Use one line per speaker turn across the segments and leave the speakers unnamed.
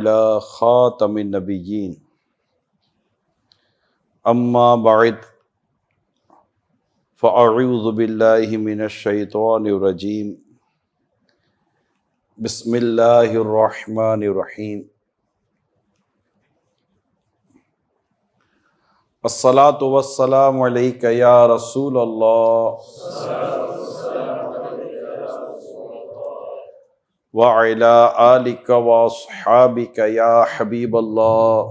अला खातमिन नबिय्यीन अम्मा बअद फ़अऊज़ु बिल्लाहि मिनश शैतानिर रजीम बिस्मिल्लाहिर रहमानिर रहीम अस्सलातु वस्सलामु अलैका या रसूल अल्लाह व अला आलिका व अस्हाबिका या हबीब अल्लाह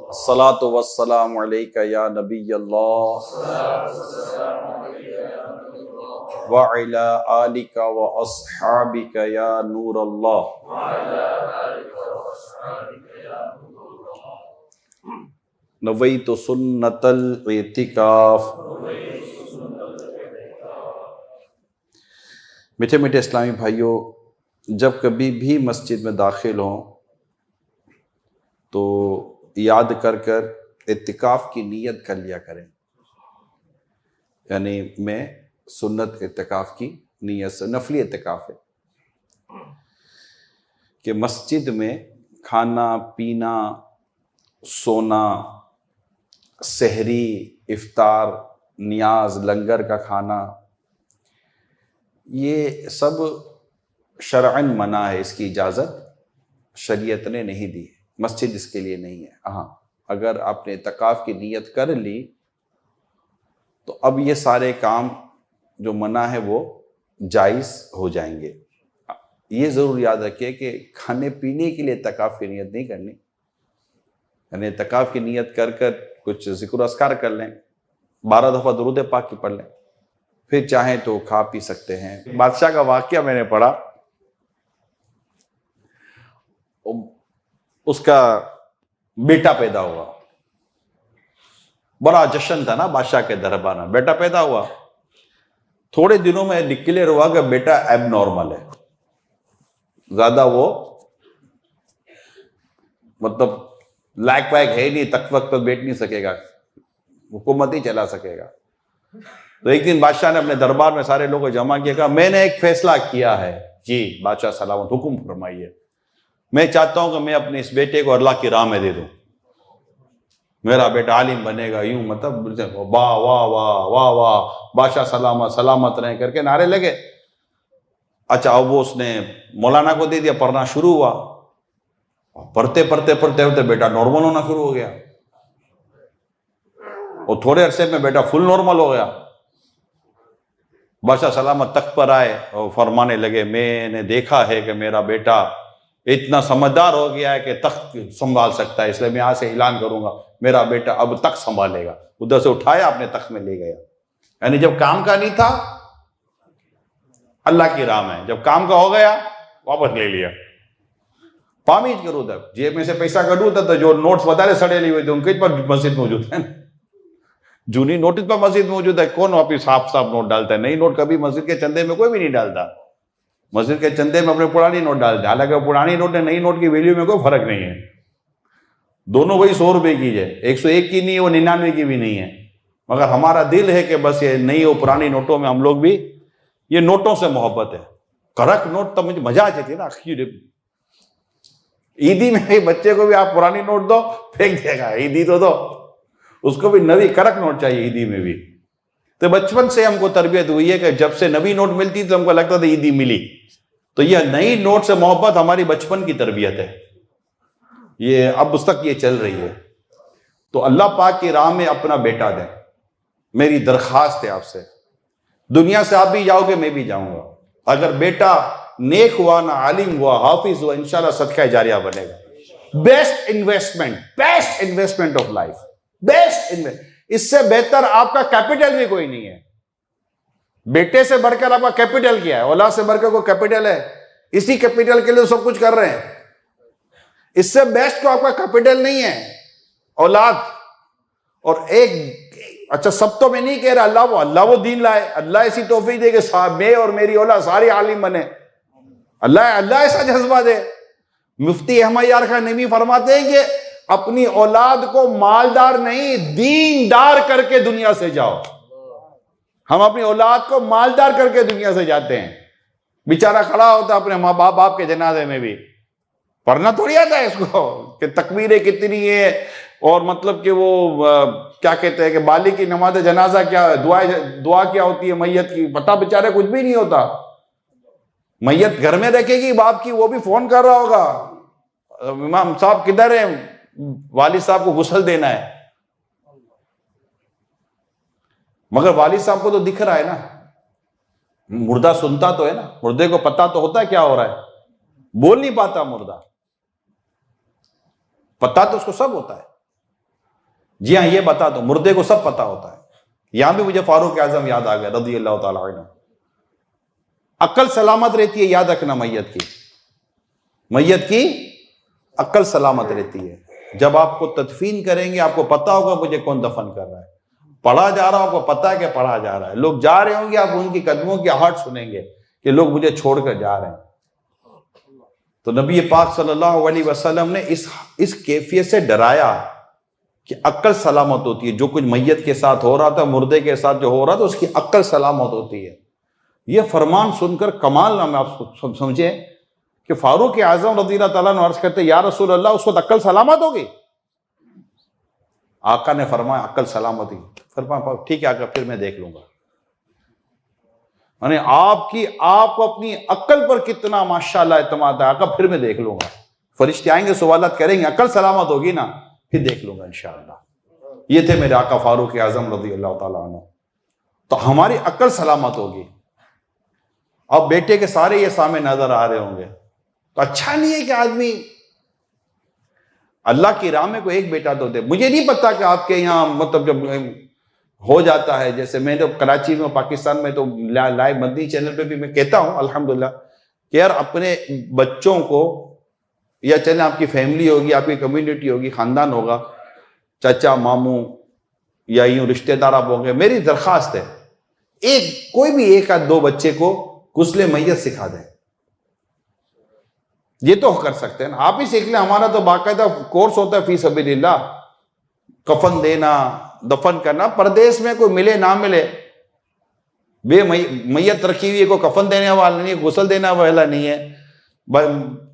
अस्सलातु वस्सलामु अलैका या नबी अल्लाह व अला आलिका व अस्हाबिका या नूर अल्लाह नवैतु सुन्नतल इतिकाफ। मीठे मीठे इस्लामी भाइयों, जब कभी भी मस्जिद में दाखिल हों तो याद कर कर इत्तिकाफ की नीयत कर लिया करें। यानी मैं सुन्नत इत्तिकाफ की नीयत से, नफली इत्तिकाफ है कि मस्जिद में खाना पीना, सोना, सहरी, इफ्तार, नियाज, लंगर का खाना, ये सब शरअन मना है। इसकी इजाज़त शरीयत ने नहीं दी है, मस्जिद इसके लिए नहीं है। हाँ, अगर आपने इत्तिकाफ की नीयत कर ली तो अब ये सारे काम जो मना है वो जायज़ हो जाएंगे। ये ज़रूर याद रखिए कि खाने पीने के लिए इत्तिकाफ की नीयत नहीं करनी। यानी इत्तिकाफ की नीयत कर कर कुछ ज़िक्र अस्कार कर लें, 12 दफ़ा दुरूद पाक की पढ़ लें, फिर चाहें तो खा पी सकते हैं। बादशाह का वाक़या मैंने पढ़ा, उसका बेटा पैदा हुआ, बड़ा जश्न था ना बादशाह के दरबार में। बेटा पैदा हुआ, थोड़े दिनों में डिक्लेयर हुआ कि बेटा एबनॉर्मल है, ज्यादा वो मतलब लायक वायक है नहीं, तक वक्त पर बैठ नहीं सकेगा, हुकूमत ही चला सकेगा। तो एक दिन बादशाह ने अपने दरबार में सारे लोगों को जमा किया, कहा मैंने एक फैसला किया है। जी बादशाह सलामत, हुक्म फरमाइए। मैं चाहता हूं कि मैं अपने इस बेटे को अल्लाह की राह में दे दूं, मेरा बेटा आलिम बनेगा। यूं मतलब वाह वाह वाह वाह वाह, बादशाह सलामत सलामत रहे करके नारे लगे। अच्छा, अब वो उसने मौलाना को दे दिया, पढ़ना शुरू हुआ। पढ़ते पढ़ते पढ़ते पढ़ते बेटा नॉर्मल होना शुरू हो गया, और थोड़े अरसे में बेटा फुल नॉर्मल हो गया। बादशाह सलामत तख्त पर आए और फरमाने लगे, मैंने देखा है कि मेरा बेटा इतना समझदार हो गया है कि तख्त संभाल सकता है, इसलिए मैं आज से ऐलान करूंगा मेरा बेटा अब तख्त संभालेगा। उधर से उठाया, अपने तख्त में ले गया। यानी जब काम का नहीं था अल्लाह की राह में, जब काम का हो गया वापस ले लिया। पामीज करूँ तब जेब में से पैसा करूँ तब तो जो नोट्स बताए सड़े लिए हुए थे उनके पर मस्जिद मौजूद है, जूनी नोटिस पर मस्जिद मौजूद है। कौन वापिस साफ साफ नोट डालता है? नई नोट कभी मस्जिद के चंदे में कोई भी नहीं डालता। मस्जिद के चंदे में अपने पुरानी नोट डालते हैं, हालांकि पुरानी नोट ने नई नोट की वैल्यू में कोई फर्क नहीं है। दोनों वही 100 रुपए की है, 101 की नहीं है, वो 99 की भी नहीं है। मगर हमारा दिल है कि बस ये नई और पुरानी नोटों में हम लोग भी, ये नोटों से मोहब्बत है। करक नोट तो मुझे मजा आ जाती है ना। ईदी में भी बच्चे को भी आप पुरानी नोट दो, फेंक देगा। ईदी तो दो, उसको भी नवी करक नोट चाहिए ईदी में भी। तो बचपन से हमको तरबियत हुई है कि जब से नवी नोट मिलती तो हमको लगता था ईदी मिली। तो यह नई नोट से मोहब्बत हमारी बचपन की तरबियत है, ये अब उस तक ये चल रही है। तो अल्लाह पाक की राह में अपना बेटा दें, मेरी दरखास्त है आपसे। दुनिया से आप भी जाओगे, मैं भी जाऊंगा। अगर बेटा नेक हुआ ना, आलिम हुआ, हाफिज हुआ, इंशाल्लाह सदका जारिया बनेगा। Best investment of life, best invest. इससे बेहतर आपका कैपिटल भी कोई नहीं है। बेटे से बढ़कर आपका कैपिटल क्या है? औलाद से बढ़कर कोई कैपिटल है? इसी कैपिटल के लिए सब कुछ कर रहे हैं। इससे बेस्ट तो आपका कैपिटल नहीं है, औलाद। और एक अच्छा, सब तो मैं नहीं कह रहा, अल्लाह वो दीन लाए, अल्लाह ऐसी तौफीक दे कि मैं और मेरी औलाद सारी आलिम बने। अल्लाह ऐसा जज्बा दे। मुफ्ती अहमद यार खान नबी फरमाते हैं कि अपनी औलाद को मालदार नहीं, दीनदार करके दुनिया से जाओ। हम अपनी औलाद को मालदार करके दुनिया से जाते हैं, बेचारा खड़ा होता अपने माँ बाप के जनाजे में भी, पढ़ना थोड़ी आता है इसको कि तकबीरें कितनी है और मतलब कि वो क्या कहते हैं कि बाली की नमाज जनाजा क्या, दुआ क्या होती है मैयत की, पता बेचारे कुछ भी नहीं होता। मैयत घर में रखेगी बाप की, वो भी फोन कर रहा होगा, इमाम साहब किधर है, वालिद साहब को गुस्ल देना है। मगर वालिद साहब को तो दिख रहा है ना, मुर्दा सुनता तो है ना, मुर्दे को पता तो होता है क्या हो रहा है, बोल नहीं पाता मुर्दा, पता तो उसको सब होता है। जी हाँ, ये बता दो, मुर्दे को सब पता होता है। यहां भी मुझे फारूक आजम याद आ गया रज़ी अल्लाह ताला अन्हु। अक्ल सलामत रहती है, याद रखना, मैयत की अक्ल सलामत रहती है। जब आपको तदफीन करेंगे आपको पता होगा मुझे कौन दफन कर रहा है, पढ़ा जा रहा होगा, पता है कि पढ़ा जा रहा है, लोग जा रहे होंगे, आप उनकी कदमों की आहट सुनेंगे कि लोग मुझे छोड़कर जा रहे हैं। तो नबी पाक सल्लल्लाहु अलैहि वसल्लम ने इस कैफियत से डराया कि अक्ल सलामत होती है। जो कुछ मैयत के साथ हो रहा था, मुर्दे के साथ जो हो रहा था, उसकी अक्ल सलामत होती है। यह फरमान सुनकर कमाल ना में आप समझे कि फारूक आजम रज़ियल्लाहु ताला अन्हु अर्ज करते, या रसूल अल्लाह, उस वक्त अक्ल सलामत होगी? आका ने फरमाया अक्ल सलामत ही। फरमाया ठीक है आका, फिर मैं देख लूंगा। यानी आपको अपनी अक्ल पर कितना माशाल्लाह इत्मीनान है, आका फिर मैं देख लूंगा। फरिश्ते आएंगे, सवालत करेंगे, अक्ल सलामत होगी ना, फिर देख लूंगा इंशाअल्लाह। ये थे मेरे आका फारूक आजम रज़ियल्लाहु ताला अन्हु। तो हमारी अक्ल सलामत होगी। अब बेटे के सारे ये सामने नजर आ रहे होंगे, तो अच्छा नहीं है कि आदमी अल्लाह की राह में कोई एक बेटा तो दे। मुझे नहीं पता कि आपके यहाँ मतलब जब हो जाता है, जैसे मैं तो कराची में, पाकिस्तान में तो लाइव मदनी चैनल पे भी मैं कहता हूं अल्हम्दुलिल्लाह कि यार अपने बच्चों को, या चले आपकी फैमिली होगी, आपकी कम्युनिटी होगी, खानदान होगा, चाचा मामू या यूं रिश्तेदार आप होंगे, मेरी दरख्वास्त है कोई भी एक या दो बच्चे को गुस्ले मैयत सिखा दें। ये तो कर सकते हैं ना, आप ही सीख लें। हमारा तो बाकायदा कोर्स होता है फी सबीलिल्लाह, कफन देना, दफन करना। परदेश में कोई मिले ना मिले, मैयत रखी हुई है, कोई कफन देने वाला नहीं है, गुस्ल देने वाला नहीं है।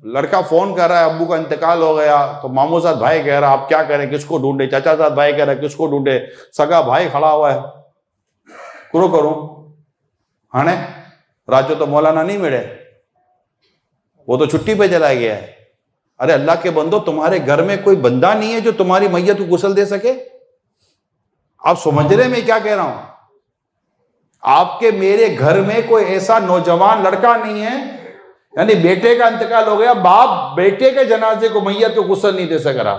लड़का फोन कर रहा है, अब्बू का इंतकाल हो गया, तो मामू साहब भाई कह रहा आप क्या करें, किसको ढूंढे, चाचा साहब भाई कह रहा किसको ढूंढे, सगा भाई खड़ा हुआ है, करूं हाँ राजो तो मौलाना नहीं मिले, वो तो छुट्टी पे चला गया है। अरे अल्लाह के बंदो, तुम्हारे घर में कोई बंदा नहीं है जो तुम्हारी मैयत को गुस्ल दे सके? आप समझ रहे मैं क्या कह रहा हूं? आपके मेरे घर में कोई ऐसा नौजवान लड़का नहीं है, यानी बेटे का इंतकाल हो गया, बाप बेटे के जनाजे को, मैयत को गुस्ल नहीं दे सक रहा।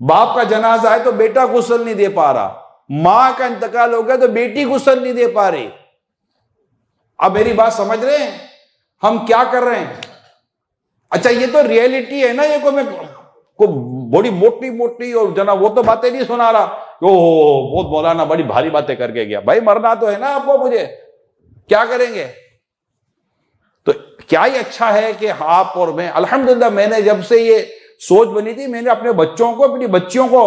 बाप का जनाजा है तो बेटा गुस्ल नहीं दे पा रहा, मां का इंतकाल हो गया तो बेटी गुस्ल नहीं दे पा रही। अब मेरी बात समझ रहे हैं हम क्या कर रहे हैं? अच्छा ये तो रियलिटी है ना, ये को बड़ी मोटी मोटी और जना वो तो बातें नहीं सुना रहा, ओह बहुत मौलाना बड़ी भारी बातें करके गया। भाई मरना तो है ना आपको, मुझे क्या करेंगे? तो क्या ही अच्छा है कि आप और मैं, अल्हम्दुलिल्लाह मैंने जब से ये सोच बनी थी, मैंने अपने बच्चों को, अपनी बच्चियों को,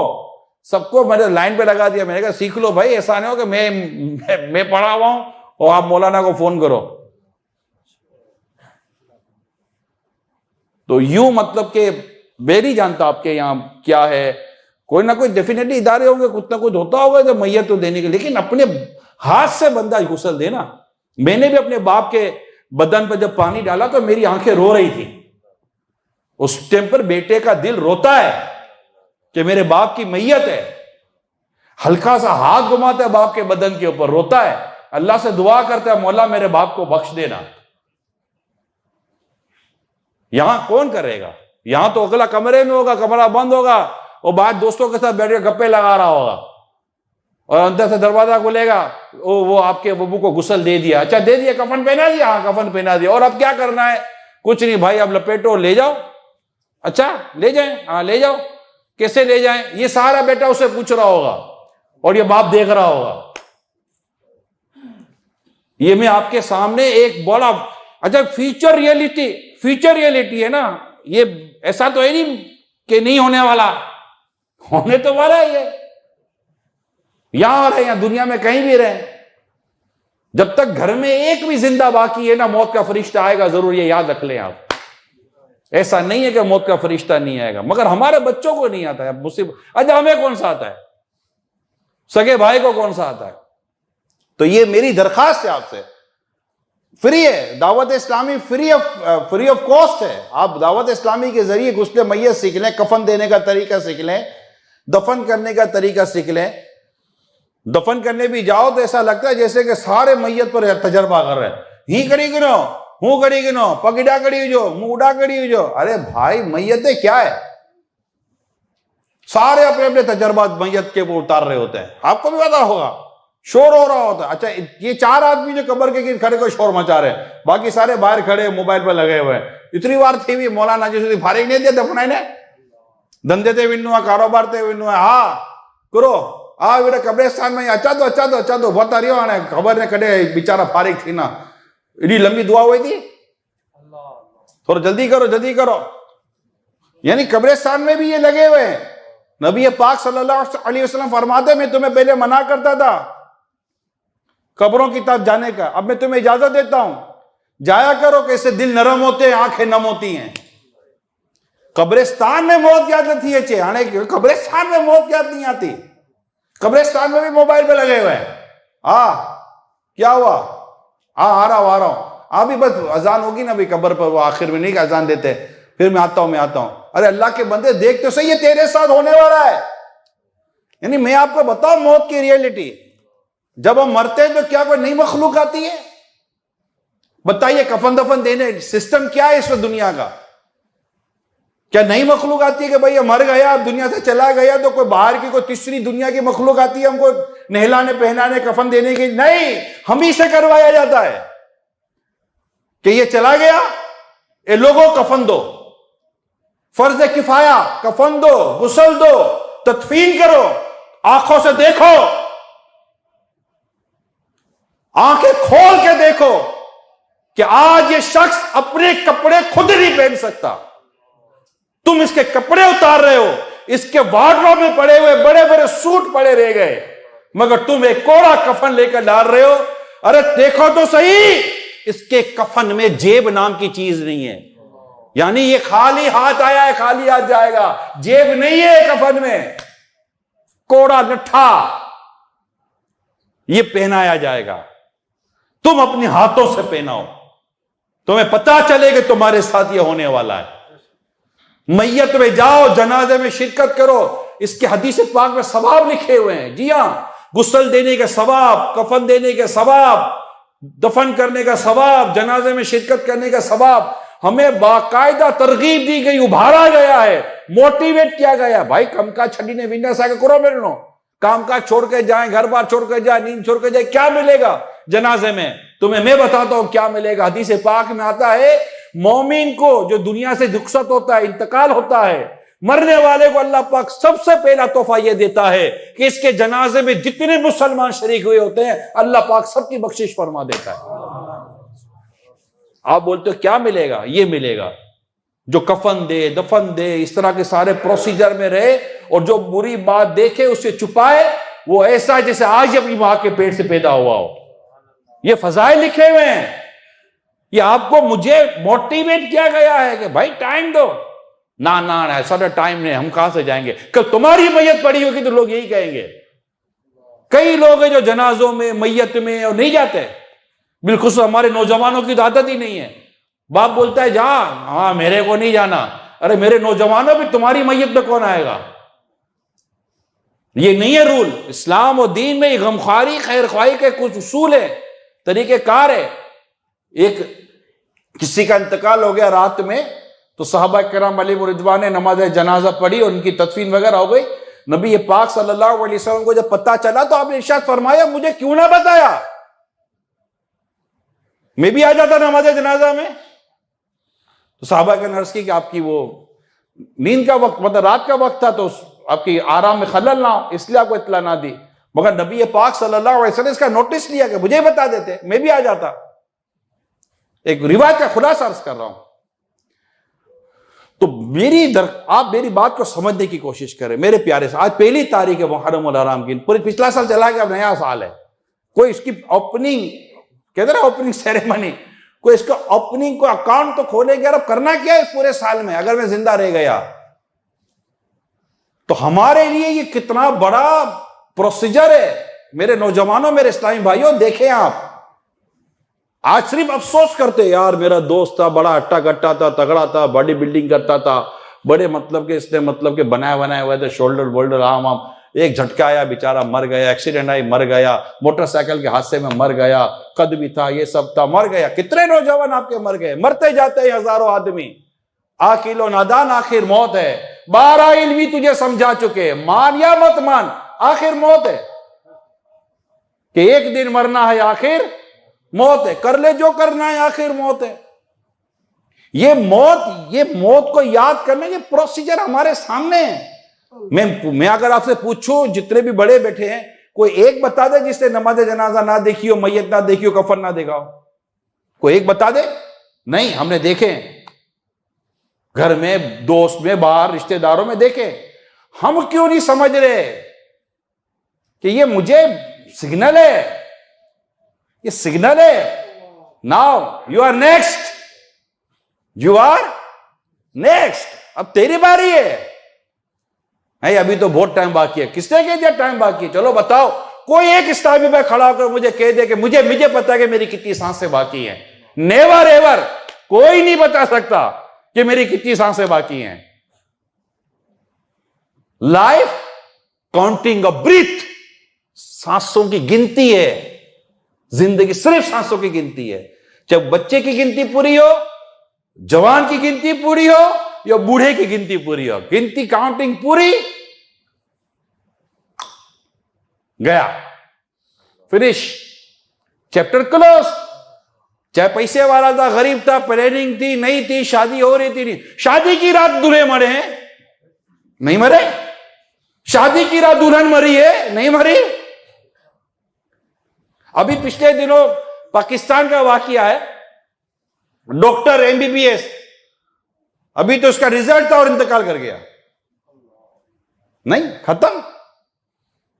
सबको मैंने लाइन पे लगा दिया। मैंने कहा सीख लो भाई, ऐसा नहीं हो कि मैं पढ़ा हुआ हूं और आप मौलाना को फोन करो। तो यूं मतलब कि मैं नहीं जानता आपके यहां क्या है, कोई ना कोई डेफिनेटली इदारे होंगे, कुछ ना कुछ होता होगा जो मैयत तो देने के, लेकिन अपने हाथ से बंदा गुस्ल देना। मैंने भी अपने बाप के बदन पर जब पानी डाला तो मेरी आंखें रो रही थी। उस टाइम पर बेटे का दिल रोता है कि मेरे बाप की मैयत है, हल्का सा हाथ घुमाता है बाप के बदन के ऊपर, रोता है, अल्लाह से दुआ करता है मौला मेरे बाप को बख्श देना। यहां कौन करेगा? यहां तो अगला कमरे में होगा, कमरा बंद होगा, और बाद दोस्तों के साथ बैठ के गप्पे लगा रहा होगा, और अंदर से दरवाजा खुलेगा, वो आपके बब्बू को गुस्ल दे दिया, अच्छा दे दिया, कफन पहना दिया, हाँ कफन पहना दिया, और अब क्या करना है? कुछ नहीं भाई, अब लपेटो ले जाओ। अच्छा ले जाएं, हाँ ले जाओ। कैसे ले जाएं? ये सारा बेटा उसे पूछ रहा होगा और ये बाप देख रहा होगा। ये मैं आपके सामने एक बड़ा, अच्छा फ्यूचर रियलिटी है ना ये, ऐसा तो है नहीं कि नहीं होने वाला, होने तो वाला है ये, यहां रहे या दुनिया में कहीं भी रहे। जब तक घर में एक भी जिंदा बाकी है ना, मौत का फरिश्ता आएगा जरूर, ये याद रख लें आप। ऐसा नहीं है कि मौत का फरिश्ता नहीं आएगा, मगर हमारे बच्चों को नहीं आता है मुसीबत। अच्छा, हमें कौन सा आता है? सगे भाई को कौन सा आता है? तो ये मेरी दरखास्त है आपसे, फ्री है Dawat Islami, free of cost है। आप दावत इस्लामी के जरिए गुस्ले मैयत सीख लें, कफन देने का तरीका सीख लें, दफन करने का तरीका सीख लें। दफन करने भी जाओ तो ऐसा लगता है जैसे कि सारे मैयत पर तजर्बा कर रहे हैं। ही करी गिनो, हूं करी गिनो, पगड़ा कड़ी जो, मुंडा कड़ी जो। अरे भाई, मैयतें क्या है? सारे अपने अपने तजर्बा मैयत के ऊपर उतार रहे होते हैं। आपको भी पता होगा, शोर हो रहा होता है। अच्छा, ये 4 आदमी जो कब्र के गिर खड़े को शोर मचा रहे हैं, बाकी सारे बाहर खड़े मोबाइल पर लगे हुए हैं। इतनी बार थी भी मौलाना जी फारिग नहीं दिया दफनाई ने, धंधे ते विन्नु है, कारोबार ते विन्नु है। हाँ करो, आ बेटा कब्रिस्तान में अच्छा दो बहुत आ रही हो आने खबर ने कड़े बेचारा फारिग थी ना, इतनी लंबी दुआ हुई थी, थोड़ा जल्दी करो। यानी कब्रिस्तान में भी ये लगे हुए हैं। नबी पाक सल्लल्लाहु अलैहि वसल्लम फरमाते, मैं तुम्हें पहले मना करता था कब्रों की तरफ जाने का, अब मैं तुम्हें इजाजत देता हूं, जाया करो, कैसे दिल नरम होते हैं, आंखें नम होती हैं। कब्रिस्तान में मौत याद नहीं है, आने कब्रिस्तान में मौत याद नहीं आती। कब्रिस्तान में भी मोबाइल पे लगे हुए हैं। क्या हुआ? आ रहा हूं। आप भी बस अजान होगी ना भाई कब्र पर, वो आखिर में नहीं अजान देते, फिर मैं आता हूं। अरे अल्लाह के बंदे, देख तो सही, ये तेरे साथ होने वाला है। यानी मैं आपको बताऊं मौत की रियलिटी, जब हम मरते हैं तो क्या कोई नई मखलूक आती है? बताइए, कफन दफन देने सिस्टम क्या है इस दुनिया का? क्या नई मखलूक आती है कि भाई मर गया, दुनिया से चला गया, तो कोई बाहर की कोई तीसरी दुनिया की मखलूक आती है हमको नहलाने पहनाने कफन देने की? नहीं, हम ही से करवाया जाता है कि ये चला गया, ये लोगों कफन दो, फर्ज किफाया, कफन दो, गुस्ल दो, तदफीन करो, आंखों से देखो, आंखें खोल के देखो कि आज ये शख्स अपने कपड़े खुद नहीं पहन सकता, तुम इसके कपड़े उतार रहे हो, इसके वार्डरोब में पड़े हुए बड़े बड़े सूट पड़े रह गए, मगर तुम एक कोड़ा कफन लेकर डाल रहे हो। अरे देखो तो सही, इसके कफन में जेब नाम की चीज नहीं है। यानी ये खाली हाथ आया है, खाली हाथ जाएगा, जेब नहीं है कफन में, कोड़ा लट्ठा ये पहनाया जाएगा। तुम अपने हाथों से पहनाओ, तुम्हें पता चले कि तुम्हारे साथ ये होने वाला है। मैयत में जाओ, जनाजे में शिरकत करो, इसके हदीस पाक में सवाब लिखे हुए हैं। जी हां, गुस्ल देने का सवाब, कफन देने का सवाब, दफन करने का सवाब, जनाजे में शिरकत करने का सवाब हमें बाकायदा तरगीब दी गई, उभारा गया है, मोटिवेट किया गया। भाई कमका छड़ी ने विन्यास आके करो मेरे नो, काम काज छोड़ के जाए, घर बार छोड़ के जाए, नींद छोड़ के जाए, क्या मिलेगा जनाजे में? तुम्हें मैं बताता हूं क्या मिलेगा। हदीस पाक में आता है, मोमिन को जो दुनिया से रुखसत होता है, इंतकाल होता है, मरने वाले को अल्लाह पाक सबसे पहला तोहफा यह देता है कि इसके जनाजे में जितने मुसलमान शरीक हुए होते हैं, अल्लाह पाक सबकी बख्शिश फरमा देता है। आप बोलते हो क्या मिलेगा? ये मिलेगा, जो कफन दे, दफन दे, इस तरह के सारे प्रोसीजर में रहे और जो बुरी बात देखे उसे छुपाए, वो ऐसा है जैसे आज अपनी मां के पेट से पैदा हुआ हो। ये फजाइल लिखे हुए हैं, ये आपको मुझे मोटिवेट किया गया है कि भाई टाइम दो ना ऐसा टाइम नहीं, हम कहां से जाएंगे? कल तुम्हारी मैयत पड़ी होगी तो लोग यही कहेंगे। कई लोग हैं जो जनाजों में, मैयत में और नहीं जाते, बिल्कुल हमारे नौजवानों की तो आदत ही नहीं है। बाप बोलता है जा, हाँ मेरे को नहीं जाना। अरे मेरे नौजवानों भी तुम्हारी मैयत में कौन आएगा? ये नहीं है रूल। इस्लाम और दीन में गमखारी खैर ख्वाही के कुछ उसूल है, तरीकेकार है। एक किसी का इंतकाल हो गया रात में, तो सहाबा किराम अलैहिम रिदवान ने नमाज जनाजा पढ़ी और उनकी तदफीन वगैरह हो गई। नबी पाक सल्लल्लाहु अलैहि वसल्लम को जब पता चला तो आपने इरशाद फरमाया, मुझे क्यों ना बताया, मैं भी आ जाता नमाज जनाजा में। तो सहाबा के नर्स की कि आपकी वो नींद का वक्त, मतलब रात का वक्त था, तो आपकी आराम में खलल ना हो, इसलिए आपको इत्तला ना दी। मगर नबी पाक सल्लल्लाहु अलैहि वसल्लम इसका नोटिस लिया कि मुझे बता देते, मैं भी आ जाता। एक रिवायत का खुलासा अर्ज कर रहा हूं। तो आप मेरी बात को समझने की कोशिश करें मेरे प्यारे से। आज 1 तारीख है मुहर्रम उल हराम की, पूरी पिछला साल चला गया, अब नया साल है। कोई इसकी ओपनिंग कहते ना ओपनिंग सेरेमनी, कोई इसका ओपनिंग को अकाउंट तो खोलेगा, अब करना क्या है इस पूरे साल में अगर मैं जिंदा रह गया। तो हमारे लिए ये कितना बड़ा प्रोसीजर है। मेरे नौजवानों, मेरे इस्लामी भाइयों, देखें आप, आज सिर्फ अफसोस करते यार मेरा दोस्त था, बड़ा हट्टा कट्टा था, तगड़ा था, बॉडी बिल्डिंग करता था, बड़े मतलब के इसने मतलब के बनाए हुए थे, शोल्डर वोल्डर आम आम, एक झटका आया बेचारा मर गया, एक्सीडेंट आई मर गया, मोटरसाइकिल के हादसे में मर गया, कद भी था, ये सब था, मर गया। कितने नौजवान आपके मर गए, मरते जाते हैं हजारों आदमी। आकिलो नादान आखिर मौत है, 12 इल्मी तुझे समझा चुके, मान या मत मान आखिर मौत है, कि एक दिन मरना है आखिर मौत है, कर ले जो करना है आखिर मौत है। ये मौत को याद करने के प्रोसीजर हमारे सामने है। मैं अगर आपसे पूछूं, जितने भी बड़े बैठे हैं, कोई एक बता दे जिसने नमाज जनाजा ना देखी हो, मैयत ना देखी हो, कफन ना देखा हो, कोई एक बता दे? नहीं, हमने देखे, घर में, दोस्त में, बाहर रिश्तेदारों में देखे। हम क्यों नहीं समझ रहे कि ये मुझे सिग्नल है, ये सिग्नल है। Now you are next, you are next, अब तेरी बारी है। अभी तो बहुत टाइम बाकी है। किसने कह दिया टाइम बाकी है? चलो बताओ, कोई एक इस्लामी में खड़ा होकर मुझे कह दे कि मुझे पता है कि मेरी कितनी सांसें बाकी हैं। नेवर एवर, कोई नहीं बता सकता कि मेरी कितनी सांसें बाकी हैं। लाइफ काउंटिंग अ ब्रीथ, सांसों की गिनती है। जिंदगी सिर्फ सांसों की गिनती है। जब बच्चे की गिनती पूरी हो, जवान की गिनती पूरी हो, या बूढ़े की गिनती पूरी हो, गिनती काउंटिंग पूरी, गया, फिनिश, चैप्टर क्लोज। चाहे पैसे वाला था, गरीब था, प्लानिंग थी, नहीं थी, शादी हो रही थी, नहीं, शादी की रात दूल्हे मरे हैं, नहीं मरे? शादी की रात दुल्हन मरी है, नहीं मरी? अभी पिछले दिनों पाकिस्तान का वाकया है, डॉक्टर एमबीबीएस, अभी तो उसका रिजल्ट था और इंतकाल कर गया। नहीं, खत्म,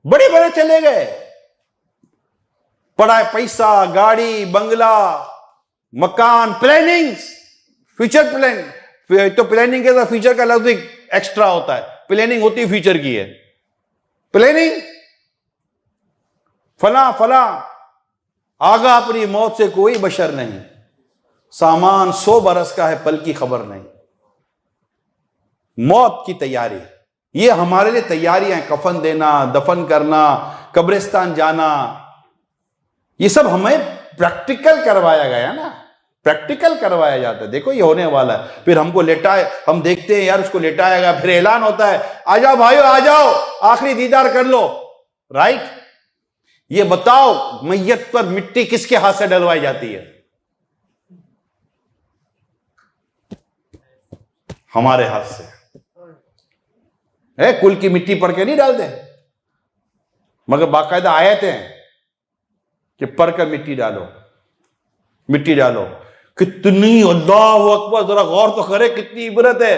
बड़े बड़े चले गए, पढ़ाई, पैसा, गाड़ी, बंगला, मकान, प्लानिंग, फ्यूचर प्लान। तो प्लानिंग के साथ फ्यूचर का लफ्ज एक्स्ट्रा होता है, प्लानिंग होती फ्यूचर की है। प्लानिंग फला फला, आगा अपनी मौत से कोई बशर नहीं, सामान 100 बरस का है, पल की खबर नहीं। मौत की तैयारी, ये हमारे लिए तैयारियां हैं। कफन देना, दफन करना, कब्रिस्तान जाना, ये सब हमें प्रैक्टिकल करवाया गया ना, प्रैक्टिकल करवाया जाता है। देखो ये होने वाला है, फिर हमको लेटाए, हम देखते हैं यार उसको लेटाया गया, फिर ऐलान होता है, आ जाओ भाइयों, आ जाओ, आखिरी दीदार कर लो, राइट? ये बताओ, मैयत पर मिट्टी किसके हाथ से डलवाई जाती है? हमारे हाथ से है। कुल की मिट्टी पढ़ के नहीं डालते, मगर बाकायदा आयत है कि पढ़कर मिट्टी डालो, मिट्टी डालो। कितनी, अल्लाह अकबर, जरा गौर तो करे, कितनी इबरत है।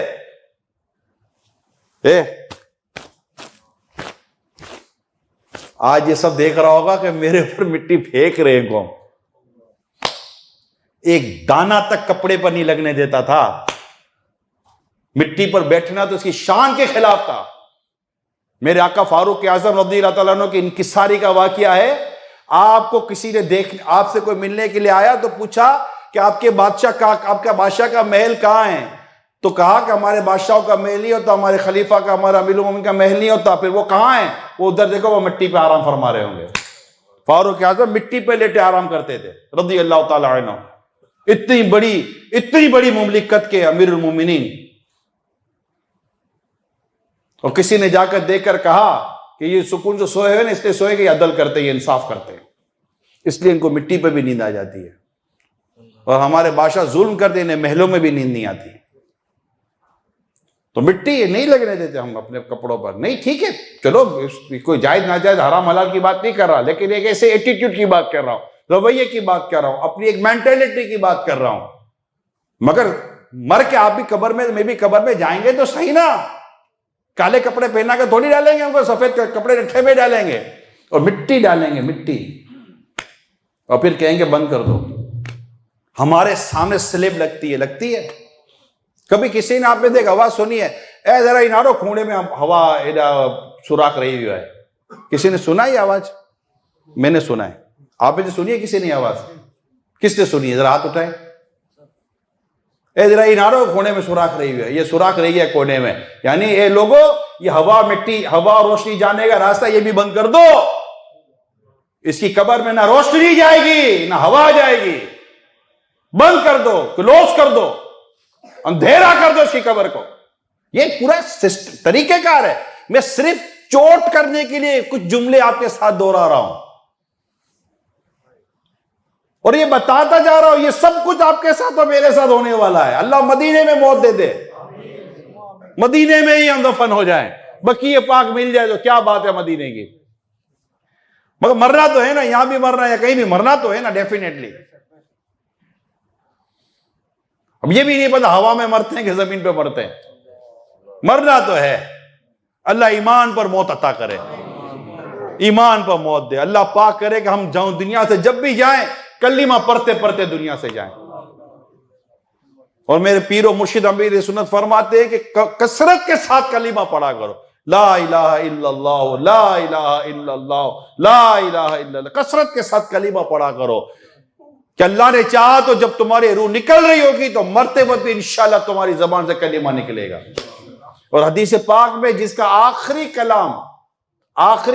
आज ये सब देख रहा होगा कि मेरे ऊपर मिट्टी फेंक रहे हैं कौन। एक दाना तक कपड़े पर नहीं लगने देता था, मिट्टी पर बैठना तो उसकी शान के खिलाफ था। मेरे आका फारूक आजम रज़ियल्लाहु ताला अन्हु की इंकिसारी का वाकया है। आपको किसी ने आपसे कोई मिलने के लिए आया तो पूछा कि आपके बादशाह का, आपका बादशाह का महल कहां है? तो कहा कि हमारे बादशाहों का महल नहीं होता, हमारे खलीफा का, हमारा अमीरुल मोमिनीन का महल नहीं होता। फिर वो कहां है? वो उधर देखो, वो मिट्टी पे आराम फरमा रहे होंगे। फारूक आजम मिट्टी पे लेटे आराम करते थे रज़ियल्लाहु ताला अन्हु। इतनी बड़ी मुमलिकत के अमीरुल मोमिनीन। और किसी ने जाकर देखकर कहा कि ये सुकून जो सोए हुए ना, इसलिए सोए कि अदल करते हैं, इंसाफ करते हैं, इसलिए इनको मिट्टी पे भी नींद आ जाती है। और हमारे बादशाह जुल्म करते, इन्हें महलों में भी नींद नहीं आती। तो मिट्टी नहीं लगने देते हम अपने कपड़ों पर। नहीं, ठीक है, चलो, कोई जायज नाजायज हराम हलाल की बात नहीं कर रहा, लेकिन एक ऐसे एटीट्यूड की बात कर रहा हूं, रवैये की बात कर रहा हूं, अपनी एक मेंटेलिटी की बात कर रहा हूं। मगर मर के आप भी कब्र में, मैं भी कब्र में जाएंगे तो सही ना। काले कपड़े पहना के थोड़ी डालेंगे हमको, सफेद कपड़े रट्ठे में डालेंगे और मिट्टी डालेंगे, मिट्टी। और फिर कहेंगे बंद कर दो। हमारे सामने स्लेब लगती है। कभी किसी ने आपने देख आवाज सुनी है, ए जरा इनारो खूणे में हवा एडा सुराख रही हुआ है? किसी ने सुना ये आवाज? मैंने सुना है। आपने जो सुनी है किसी ने आवाज? किसने सुनी है? जरा हाथ उठाए। ए जरा इनारो कोने में सुराख रही हुई है, ये सुराख रही है कोने में, यानी ये लोगों, ये हवा मिट्टी, हवा और रोशनी जाने का रास्ता ये भी बंद कर दो। इसकी कब्र में ना रोशनी जाएगी ना हवा जाएगी। बंद कर दो, क्लोज कर दो, अंधेरा कर दो इसकी कब्र को। ये पूरा तरीकेकार है। मैं सिर्फ चोट करने के लिए कुछ जुमले आपके साथ दोहरा रहा हूं और ये बताता जा रहा हूं, ये सब कुछ आपके साथ और मेरे साथ होने वाला है। अल्लाह मदीने में मौत दे दे, मदीने में ही हम दफन हो जाएं, बकीए पाक मिल जाए तो क्या बात है मदीने की। मगर मरना तो है ना, यहां भी मरना है या कहीं भी मरना तो है ना, डेफिनेटली। अब ये भी नहीं पता हवा में मरते हैं कि जमीन पे मरते हैं, मरना तो है। अल्लाह ईमान पर मौत अता करे, ईमान पर मौत दे। अल्लाह पाक करे कि हम जाऊं दुनिया से, जब भी जाएं कलीमा पढ़ते पढ़ते दुनिया से जाएं। और मेरे पीरो मुर्शिद अमीर सुन्नत फरमाते हैं कि कसरत के साथ कलीमा पढ़ा करो, ला इलाहा इल्लल्लाह, ला इलाहा इल्लल्लाह, ला इलाहा इल्लल्लाह। कसरत के साथ कलीमा पढ़ा करो कि अल्लाह ने चाहा तो जब तुम्हारी रूह निकल रही होगी तो मरते वक्त भी इंशाल्लाह तुम्हारी जबान से कलीमा निकलेगा। और हदीस पाक में जिसका आखिरी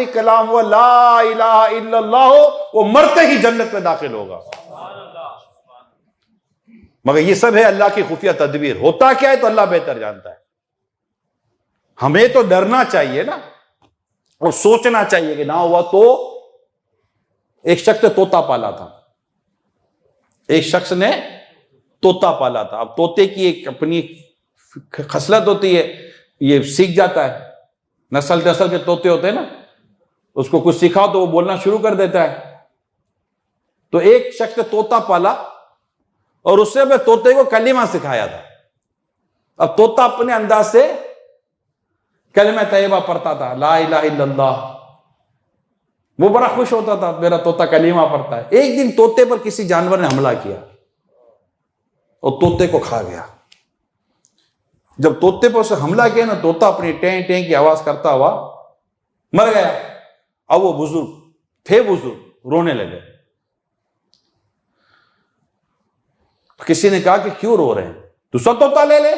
कलाम हुआ ला इलाहा इल्लल्लाह, वो मरते ही जन्नत में दाखिल होगा। मगर ये सब है अल्लाह की खुफिया तदबीर। होता क्या है तो अल्लाह बेहतर जानता है। हमें तो डरना चाहिए ना, और सोचना चाहिए कि ना हुआ तो। एक शख्स ने तोता पाला था, एक शख्स ने तोता पाला था। अब तोते की एक अपनी खसलत होती है, ये सीख जाता है। नस्ल के तोते होते हैं ना, उसको कुछ सिखाओ तो वो बोलना शुरू कर देता है। तो एक शख्स ने तोता पाला और उससे मैं तोते को कलीमा सिखाया था। अब तोता अपने अंदाज से कलिमा तैयबा पढ़ता था, ला इलाहा इल्लल्लाह। वो बड़ा खुश होता था, मेरा तोता कलीमा पढ़ता है। एक दिन तोते पर किसी जानवर ने हमला किया और तोते को खा गया। जब तोते पर उसे हमला किया ना, तोता अपनी टें टें की आवाज करता हुआ मर गया। अब वो बुजुर्ग रोने लगे। किसी ने कहा कि क्यों रो रहे हैं, दूसरा तोता ले ले।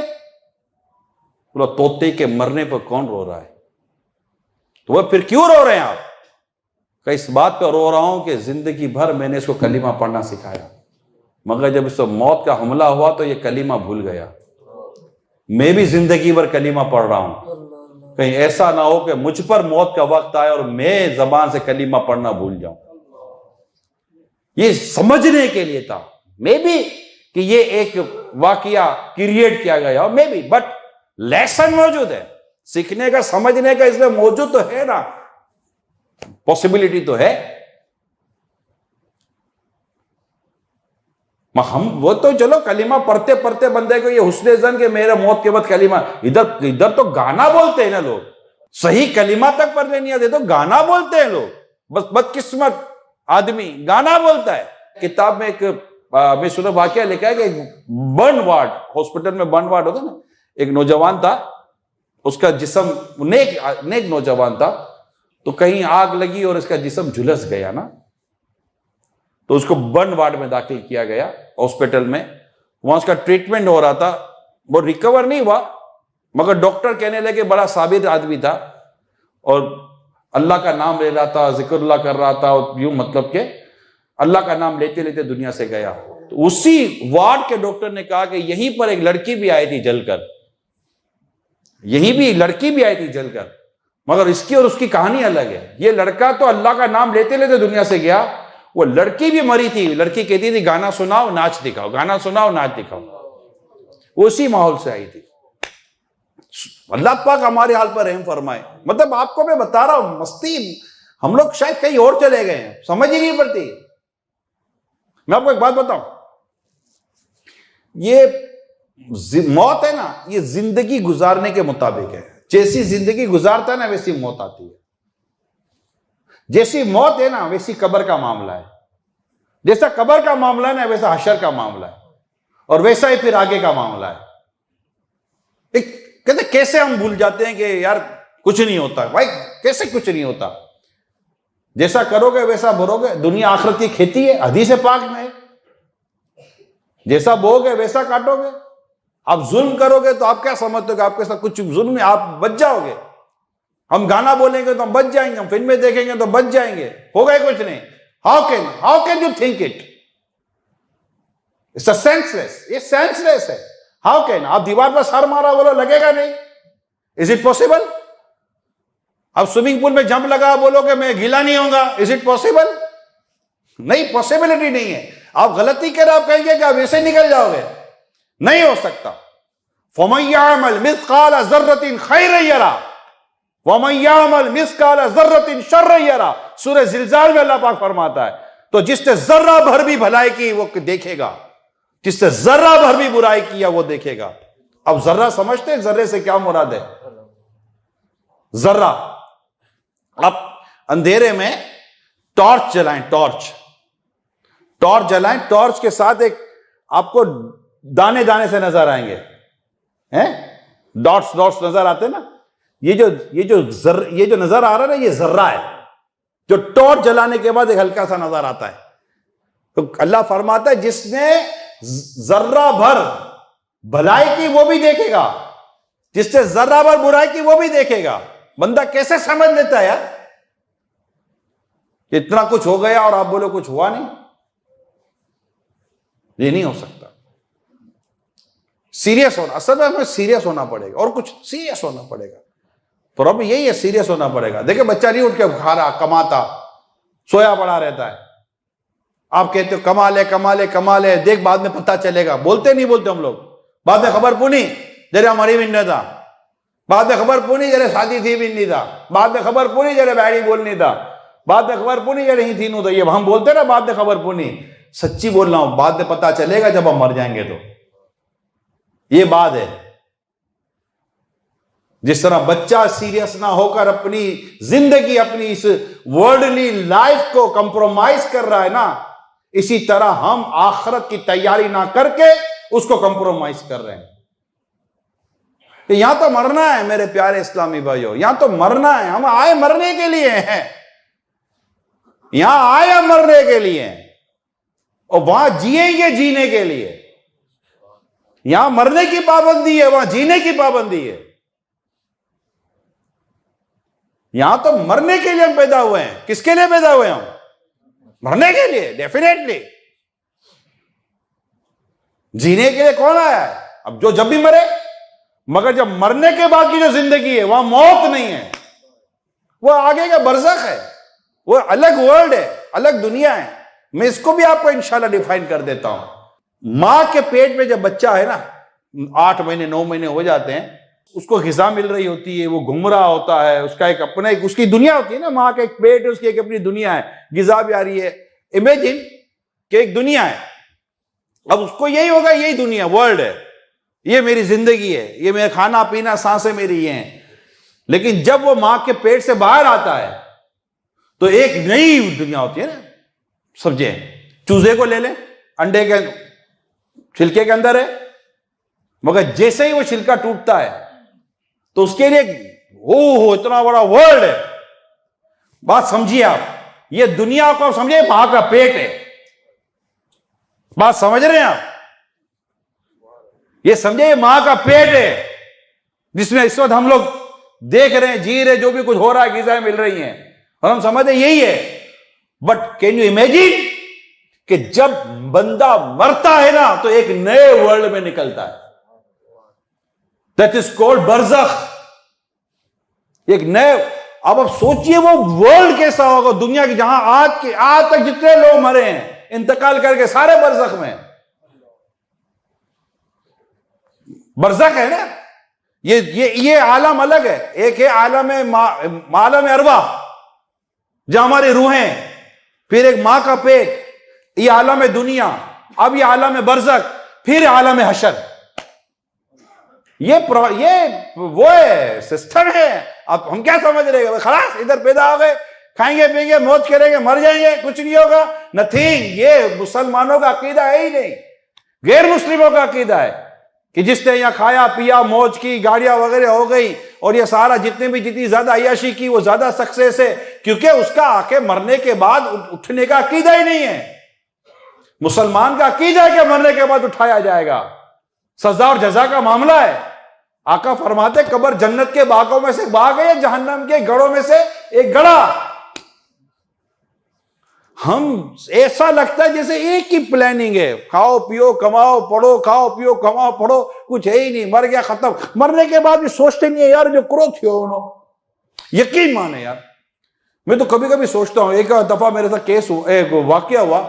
बोला तोते के मरने पर कौन रो रहा है? तो वह फिर क्यों रो रहे हैं आप? कई इस बात पर रो रहा हूं कि जिंदगी भर मैंने इसको कलीमा पढ़ना सिखाया, मगर जब इसको मौत का हमला हुआ तो ये कलीमा भूल गया। मैं भी जिंदगी भर कलीमा पढ़ रहा हूं, कहीं ऐसा ना हो कि मुझ पर मौत का वक्त आए और मैं जबान से कलीमा पढ़ना भूल जाऊं। ये समझने के लिए था, मे बी कि ये एक वाकया क्रिएट किया गया, मे बी, बट लेसन मौजूद है, सीखने का, समझने का इसमें मौजूद तो है ना, पॉसिबिलिटी तो है। हम वो तो चलो कलीमा पढ़ते पढ़ते बंदे को ये हुस्ने जन के मेरे मौत के बाद कलीमा, इधर तो गाना बोलते हैं ना लोग, सही कलीमा तक पढ़ने नहीं आते तो गाना बोलते हैं लोग। बस बदकिस्मत आदमी गाना बोलता है। किताब में एक मैं सुना वाकया लिखा है कि बर्न वार्ड, हॉस्पिटल में बर्न वार्ड होता ना, एक नौजवान था, उसका जिस्म नेक नौजवान था, तो कहीं आग लगी और इसका जिस्म झुलस गया ना, तो उसको बर्न वार्ड में दाखिल किया गया हॉस्पिटल में। वहां उसका ट्रीटमेंट हो रहा था, वो रिकवर नहीं हुआ, मगर डॉक्टर कहने लगे बड़ा साबिर आदमी था और अल्लाह का नाम ले रहा था, जिक्रुल्लाह कर रहा था, और यूं मतलब के अल्लाह का नाम लेते लेते दुनिया से गया। तो उसी वार्ड के डॉक्टर ने कहा कि यहीं पर एक लड़की भी आई थी जलकर, यहीं भी लड़की भी आई थी जलकर, मगर इसकी और उसकी कहानी अलग है। ये लड़का तो अल्लाह का नाम लेते लेते दुनिया से गया, वो लड़की भी मरी थी। लड़की कहती थी गाना सुनाओ नाच दिखाओ, गाना सुनाओ नाच दिखाओ, उसी माहौल से आई थी। अल्लाह पाक हमारे हाल पर रहम फरमाए। मतलब आपको मैं बता रहा हूं, मस्ती, हम लोग शायद कहीं और चले गए हैं, समझ ही नहीं पड़ती। मैं आपको एक बात बताऊं, ये मौत है ना, ये जिंदगी गुजारने के मुताबिक है। जैसी जिंदगी गुजारता है ना वैसी मौत आती है, जैसी मौत है ना वैसी कब्र का मामला है। जैसा कब्र का मामला है ना, वैसा हशर का मामला है, और वैसा ही फिर आगे का मामला है। कहते कैसे हम भूल जाते हैं कि यार कुछ नहीं होता। भाई कैसे कुछ नहीं होता? जैसा करोगे वैसा भरोगे। दुनिया आखिरत की खेती है, हदीस पाक में है। जैसा बोओगे वैसा काटोगे। आप जुल्म करोगे तो आप क्या समझते हो कि आपके साथ कुछ जुल्म में आप बच जाओगे? हम गाना बोलेंगे तो हम बच जाएंगे, हम फिल्में देखेंगे तो बच जाएंगे, होगा कुछ नहीं। How can you think it? It's senseless, ये सेंसलेस है। How can? आप दीवार पर सर मारा बोलो, लगेगा नहीं। Is it possible? आप स्विमिंग पूल में जंप लगा बोलोगे मैं गीला नहीं होऊंगा, इज इट पॉसिबल? नहीं, पॉसिबिलिटी नहीं है। आप गलती करें, आप कहेंगे कि आप ऐसे निकल जाओगे, नहीं हो सकता। फमन यअमल मिस्काल ज़र्रतिन खैरन यरा वमन यअमल मिस्काल ज़र्रतिन शर्रन यरा। सूरह ज़िलज़ाल में अल्लाह पाक फरमाता है, तो जिसने जर्रा भर भी भलाई की वो देखेगा, जिसने जर्रा भर भी बुराई किया वो देखेगा। अब जर्रा समझते हैं? जर्रे से क्या मुराद है? जर्रा। अब अंधेरे में टॉर्च जलाएं, टॉर्च जलाएं, टॉर्च के साथ एक आपको दाने दाने से नजर आएंगे, हैं? डॉट्स नजर आते हैं ना। ये जो नजर आ रहा है ना, ये जर्रा है जो टॉर्च जलाने के बाद एक हल्का सा नजर आता है। तो अल्लाह फरमाता है जिसने जर्रा भर भलाई की वो भी देखेगा, जिसने जर्रा भर बुराई की वो भी देखेगा। बंदा कैसे समझ लेता है यार? इतना कुछ हो गया और आप बोलो कुछ हुआ नहीं, ये नहीं हो सकता। सीरियस होना, असल में हमें सीरियस होना पड़ेगा, और कुछ सीरियस होना पड़ेगा। प्रॉब्लम यही है, सीरियस होना पड़ेगा। देखिए बच्चा नहीं उठ के खा रहा, कमाता, सोया पड़ा रहता है। आप कहते हो कमा ले, देख बाद में पता चलेगा। बोलते नहीं बोलते हम लोग? बाद में खबर पुनी जरे हमारी भी नहीं था, बाद में खबर पुनी जरे शादी थी भी नहीं था, बाद में खबर पुनी जरे बैडी बोल नहीं था, बाद में खबर पुनी जरे ही थी नू। तो ये हम बोलते ना बाद में खबर पुनी, सच्ची बोल रहा हूं, बाद में पता चलेगा जब हम मर जाएंगे। तो ये बात है। जिस तरह बच्चा सीरियस ना होकर अपनी जिंदगी, अपनी इस वर्ल्डली लाइफ को कंप्रोमाइज कर रहा है ना, इसी तरह हम आखिरत की तैयारी ना करके उसको कंप्रोमाइज कर रहे हैं। तो यहां तो मरना है मेरे प्यारे इस्लामी भाइयों, यहां तो मरना है। हम आए मरने के लिए हैं, यहां आए हम मरने के लिए, और वहां जिएंगे जीने के लिए। यहां मरने की पाबंदी है, वहां जीने की पाबंदी है। यहां तो मरने के लिए हम पैदा हुए हैं। किसके लिए पैदा हुए हम? मरने के लिए, डेफिनेटली। जीने के लिए कौन आया है? अब जो जब भी मरे, मगर जब मरने के बाद की जो जिंदगी है वहां मौत नहीं है, वो आगे का बरज़ख है, वो अलग वर्ल्ड है, अलग दुनिया है। मैं इसको भी आपको इंशाल्लाह डिफाइन कर देता हूं। मां के पेट में जब बच्चा है ना, 8 महीने 9 महीने हो जाते हैं, उसको ग़िज़ा मिल रही होती है, वो घूम रहा होता है, उसका एक अपना एक उसकी दुनिया होती है ना। माँ का एक पेट है, उसकी एक अपनी दुनिया है, ग़िज़ा भी आ रही है। इमेजिन कि एक दुनिया है, अब उसको यही होगा, यही दुनिया वर्ल्ड है, ये मेरी जिंदगी है, ये मेरा खाना पीना सांसें मेरी ये हैं। लेकिन जब वो माँ के पेट से बाहर आता है तो एक नई दुनिया होती है ना। समझे? चूजे को ले लें, अंडे के छिलके के अंदर है, मगर जैसे ही वो छिलका टूटता है तो उसके लिए हो इतना बड़ा वर्ल्ड है। बात समझिए आप, ये दुनिया को समझिए मां का पेट है। बात समझ रहे हैं आप? ये समझिए ये मां का पेट है, जिसमें इस वक्त हम लोग देख रहे हैं, जी रहे, जो भी कुछ हो रहा है, ग़िज़ाएं मिल रही हैं, और हम समझते यही है। बट कैन यू इमेजिन कि जब बंदा मरता है ना तो एक नए वर्ल्ड में निकलता है। दैट इज कॉल्ड बरज़ख। एक नए, अब आप सोचिए वो वर्ल्ड कैसा होगा, दुनिया की, जहां आज तक जितने लोग मरे हैं इंतकाल करके, सारे बरज़ख में। बरज़ख है ना, ये आलम अलग है। एक है आलम अरवा जहां हमारी रूहें, फिर एक मां का पेट, ये आलम दुनिया, अब ये आलम बरज़ख, फिर आलम हशर। ये वो है, सिस्टम है। अब हम क्या समझ रहे हैं? खलास इधर पैदा हो गए, खाएंगे पिएंगे मौज करेंगे मर जाएंगे कुछ नहीं होगा, नथिंग। ये मुसलमानों का अकीदा है ही नहीं, गैर मुस्लिमों का अकीदा है कि जिसने यहाँ खाया पिया मौज की, गाड़ियां वगैरह हो गई और ये सारा जितनी ज्यादा अय्याशी की वो ज्यादा सक्सेस है, क्योंकि उसका आके मरने के बाद उठने का अकीदा ही नहीं है। मुसलमान का अकीदा है कि मरने के बाद उठाया जाएगा, सजा और जजा का मामला है। आका फरमाते कब्र जन्नत के बागों में से एक बाग है, जहन्नम के गढ़ों में से एक गड़ा। हम ऐसा लगता है जैसे एक ही प्लानिंग है, खाओ पियो कमाओ पढ़ो, खाओ पियो कमाओ पढ़ो, कुछ है ही नहीं, मर गया खत्म। मरने के बाद भी सोचते नहीं है यार जो क्रोध थी उन्होंने, यकीन माने यार। मैं तो कभी कभी सोचता हूं, एक दफा मेरे साथ केस हुआ, एक वाकया हुआ,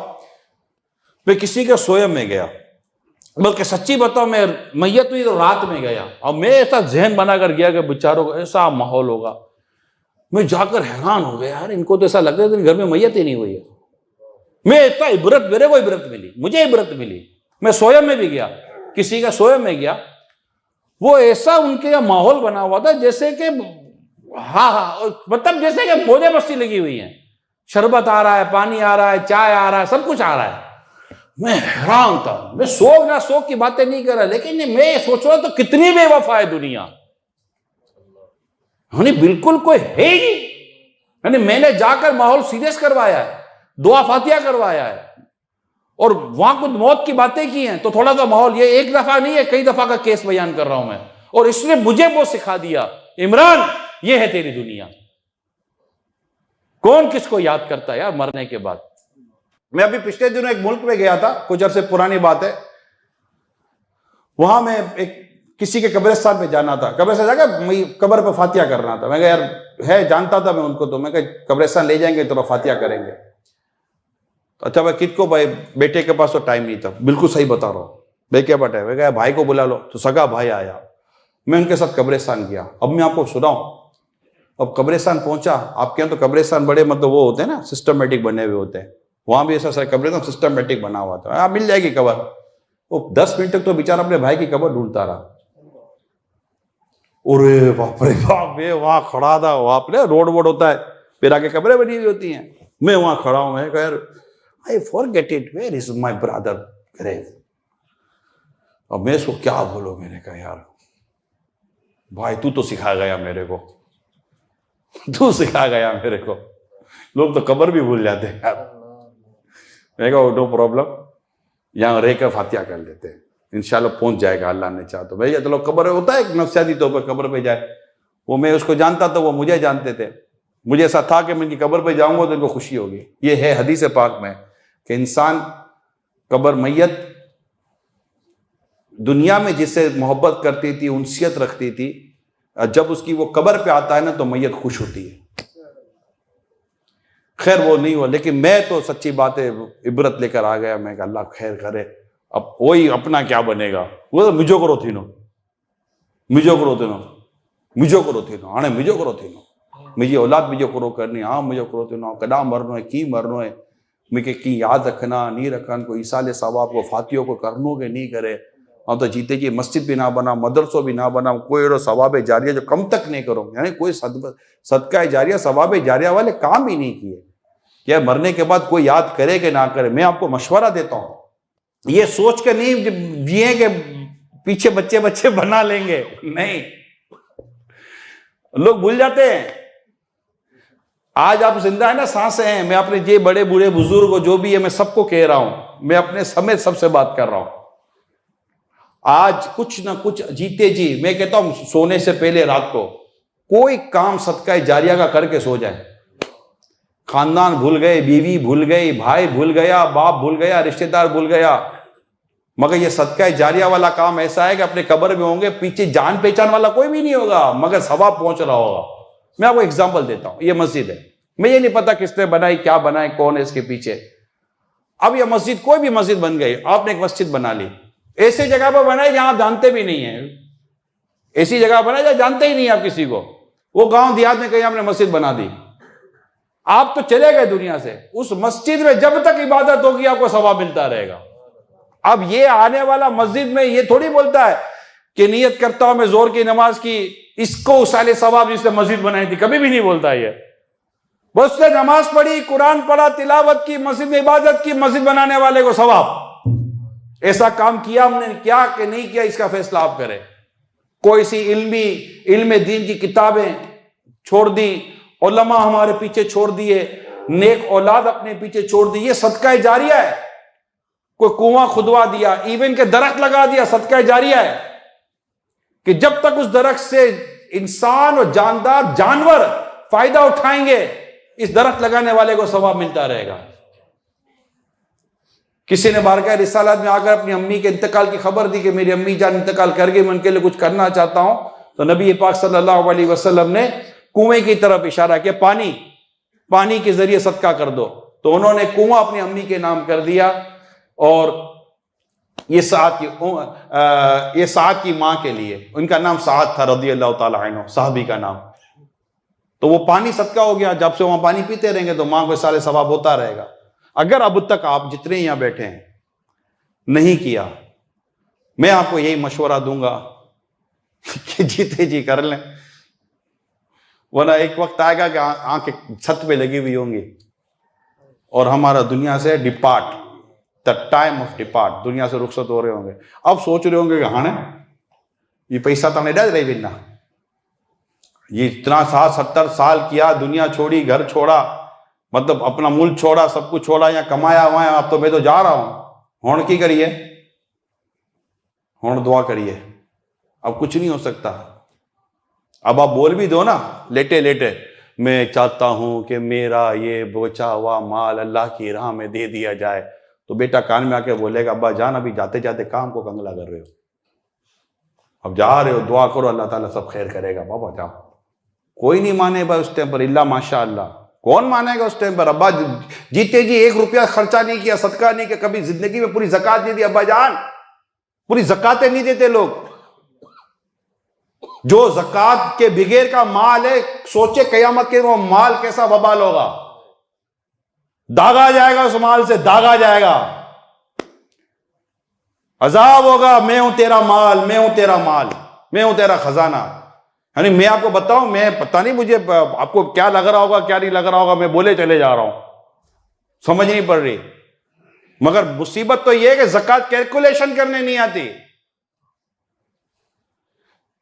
मैं किसी के सोयम में गया, बल्कि सच्ची बताओ मैं मैयत हुई तो रात में गया, और मैं ऐसा जहन बनाकर गया कि बेचारों को ऐसा माहौल होगा। मैं जाकर हैरान हो गया, यार इनको तो ऐसा लगता है घर में मैयत ही नहीं हुई है। मैं इतना इबरत, मेरे को इबरत मिली, मुझे इबरत मिली। मैं सोयम में भी गया, किसी का सोयम में गया, वो ऐसा उनके यहाँ माहौल बना हुआ था जैसे कि हाँ मतलब जैसे कि मौजे मस्ती लगी हुई है, शरबत आ रहा है, पानी आ रहा है, चाय आ रहा है, सब कुछ आ रहा है। मैं हैरान था, मैं शौक ना शौक की बातें नहीं कर रहा, लेकिन मैं सोच रहा तो कितनी बेवफा है दुनिया, बिल्कुल कोई है ही। मैंने जाकर माहौल सीरियस करवाया है, दुआ फातिया करवाया है, और वहां कुछ मौत की बातें की हैं, तो थोड़ा सा माहौल, ये एक दफा नहीं है कई दफा का केस बयान कर रहा हूं मैं, और इसने मुझे वो सिखा दिया, इमरान ये है तेरी दुनिया। कौन किसको याद करता है यार मरने के बाद। मैं अभी पिछले दिनों एक मुल्क में गया था, कुछ अरसे पुरानी बात है, वहां मैं एक किसी के कब्रिस्तान पे जाना था, कब्रिस्तान जाकर कब्र पे फातिया करना था। मैं कहा यार है, जानता था मैं उनको, तो मैं कहा कब्रिस्तान ले जाएंगे तो फातिया करेंगे। तो अच्छा भाई किसको, भाई बेटे के पास तो टाइम नहीं था, बिल्कुल सही बता रहा हूँ, भाई क्या बटा है, मैं कहा भाई को बुला लो, तो सगा भाई आया, मैं उनके साथ कब्रिस्तान गया। अब मैं आपको सुनाऊं, अब कब्रिस्तान पहुंचा, आपके यहाँ तो कब्रिस्तान बड़े मतलब वो होते हैं ना, सिस्टमेटिक बने हुए होते हैं, वहां भी ऐसा सारा कब्रिस्तान सिस्टमेटिक बना हुआ था, हाँ मिल जाएगी कब्र। वो 10 मिनट तक तो बेचारा अपने भाई की कब्र ढूंढता रहा। अरे बाप रे बाप, मैं वहां खड़ा था, वहां पे रोड वोड होता है, फिर आगे कब्रें बनी हुई होती हैं, मैं वहां खड़ा हूं, मैं कह I forget it, where is my brother grave. अब मैं इसको क्या बोलूं, मैंने कहा यार भाई तू तो सिखा गया मेरे को, तू सिखा गया मेरे को। लोग तो कब्र भी भूल जाते हैं यार। मैं कहा नो प्रॉब्लम, यहां रहकर फातिया कर लेते हैं, इंशाल्लाह पहुंच जाएगा अल्लाह ने चाहा तो। भैया चलो कब्र होता है नफसियाती तौर पर कब्र पे जाए, वो मैं उसको जानता था, वो मुझे जानते थे, मुझे ऐसा था कि मैं इनकी कब्र पे जाऊंगा तो इनको खुशी होगी। ये है हदीस पाक में कि इंसान कब्र मैयत दुनिया में जिससे मोहब्बत करती थी, उनसियत रखती थी, जब उसकी वो कब्र पे आता है ना तो मैयत खुश होती है। खैर वो नहीं हुआ, लेकिन मैं तो सच्ची बात है इबरत लेकर आ गया। मैं अल्लाह खैर करे, अब वही अपना क्या बनेगा, वो तो मिजो करो थी नो, मिजो करो थी नो, मिजो करो थी नो, हाणे मिजो करो थी नो, मुझी औलाद मिजो करो करनी, हाँ मिजो करो थी नो, कदा मरनो है, की मरनो है, मूंखे की याद रखना नहीं रखना, कोई ईसाले सवाब को फातियो को करनो के नहीं करे, हम तो जीते जी मस्जिद भी ना बना, मदरसो भी ना बना, कोई अड़ो सवाब जारिया जो कम तक नहीं करो, यानी कोई सदका जारिया सवाब जारिया वाले काम ही नहीं किए। क्या मरने के बाद कोई याद करे कि ना करे। मैं आपको मशवरा देता हूं, ये सोच के नहीं जिए कि पीछे बच्चे बच्चे बना लेंगे, नहीं, लोग भूल जाते हैं। आज आप जिंदा है ना, सांसें हैं, मैं अपने जे बड़े बूढ़े बुजुर्ग जो भी है मैं सबको कह रहा हूं, मैं अपने समेत सबसे बात कर रहा हूं। आज कुछ ना कुछ जीते जी, मैं कहता हूं सोने से पहले रात को कोई काम सदका जारिया का करके सो जाए। खानदान भूल गए, बीवी भूल गई, भाई भूल गया, बाप भूल गया, रिश्तेदार भूल गया, मगर ये सदका जारिया वाला काम ऐसा है कि अपने कब्र में होंगे, पीछे जान पहचान वाला कोई भी नहीं होगा, मगर सवाब पहुंच रहा होगा। मैं आपको एग्जाम्पल देता हूं, ये मस्जिद है, मैं ये नहीं पता किसने बनाई, क्या बनाई, कौन है इसके पीछे। अब ये मस्जिद कोई भी मस्जिद बन गई, आपने एक मस्जिद बना ली, ऐसी जगह पर बनाई जहां आप जानते भी नहीं है, ऐसी जगह बनाई जहां जानते ही नहीं आप किसी को, वो गांव देहात में कहीं आपने मस्जिद बना दी, आप तो चले गए दुनिया से। उस मस्जिद में जब तक इबादत होगी आपको सवाब मिलता रहेगा। अब ये आने वाला मस्जिद में ये थोड़ी बोलता है कि नियत करता हूं मैं जोर की नमाज की, इसको साले सवाब जिसने मस्जिद बनाई थी, कभी भी नहीं बोलता ये। बस उसने नमाज पढ़ी, कुरान पढ़ा, तिलावत की, मस्जिद में इबादत की, मस्जिद बनाने वाले को सवाब। ऐसा काम किया हमने क्या कि नहीं किया, इसका फैसला आप करें। कोई सी इल्म दीन की किताबें छोड़ दी, उलमा हमारे पीछे छोड़ दिए, नेक औलाद अपने पीछे छोड़ दी, ये सदका जारिया है। कोई कुआं खुदवा दिया, इवन के दरख्त लगा दिया, सदका जारिया है कि जब तक उस दरख्त से इंसान और जानदार जानवर फायदा उठाएंगे, इस दरख्त लगाने वाले को सवाब मिलता रहेगा। किसी ने बारगाह रिसालत में आकर अपनी अम्मी के इंतकाल की खबर दी कि मेरी अम्मी जान इंतकाल कर गई, मैं उनके लिए कुछ करना चाहता हूं, तो नबी पाक सल्लल्लाहु अलैहि वसल्लम ने कुएं की तरफ इशारा किया, पानी के जरिए सदका कर दो। तो उन्होंने कुआं अपनी अम्मी के नाम कर दिया, और ये साद की मां के लिए, उनका नाम साद था रज़ियल्लाहु ताला अन्हु, साहबी का नाम। तो वो पानी सदका हो गया। जब से वहां पानी पीते रहेंगे तो मां को साले सवाब होता रहेगा। अगर अब तक आप जितने यहां बैठे हैं नहीं किया, मैं आपको यही मशवरा दूंगा कि जीते जी कर लें, वरना एक वक्त आएगा कि आंखें छत पे लगी हुई होंगी और हमारा दुनिया से depart, the time of depart, दुनिया से रुखसत हो रहे होंगे। अब सोच रहे होंगे कि हाँ ये पैसा तो नहीं डाल रही बिना, ये इतना 60-70 साल किया, दुनिया छोड़ी, घर छोड़ा, मतलब अपना मुल्क छोड़ा, सब कुछ छोड़ा, यहाँ कमाया हुआ है, अब तो मैं तो जा रहा हूं। होण की करिए, होण दुआ करिए, अब कुछ नहीं हो सकता। अब आप बोल भी दो ना लेटे लेटे, मैं चाहता हूं कि मेरा ये बचा हुआ माल अल्लाह की राह में दे दिया जाए, तो बेटा कान में आके बोलेगा, अब्बा जान अभी जाते जाते काम को कंगला कर रहे हो, अब जा रहे हो, दुआ करो अल्लाह ताला सब खैर करेगा, बाबा जाओ। कोई नहीं माने भाई उस टाइम पर, इल्ला माशा अल्लाह, कौन मानेगा उस टाइम पर। अब्बा जीते जी 1 रुपया खर्चा नहीं किया, सदका नहीं किया, कभी जिंदगी में पूरी ज़कात नहीं दी, अब्बा जान पूरी ज़कातें नहीं देते लोग। जो ज़कात के बगैर का माल है, सोचे कयामत के वो माल कैसा वबाल होगा, दागा जाएगा उस माल से, दागा जाएगा, अजाब होगा। मैं हूं तेरा माल, मैं हूं तेरा माल, मैं हूं तेरा खजाना। यानी मैं आपको बताऊं, मैं पता नहीं मुझे आपको क्या लग रहा होगा क्या नहीं लग रहा होगा, मैं बोले चले जा रहा हूं, समझ नहीं पड़ रही। मगर मुसीबत तो यह है कि ज़कात कैलकुलेशन करने नहीं आती।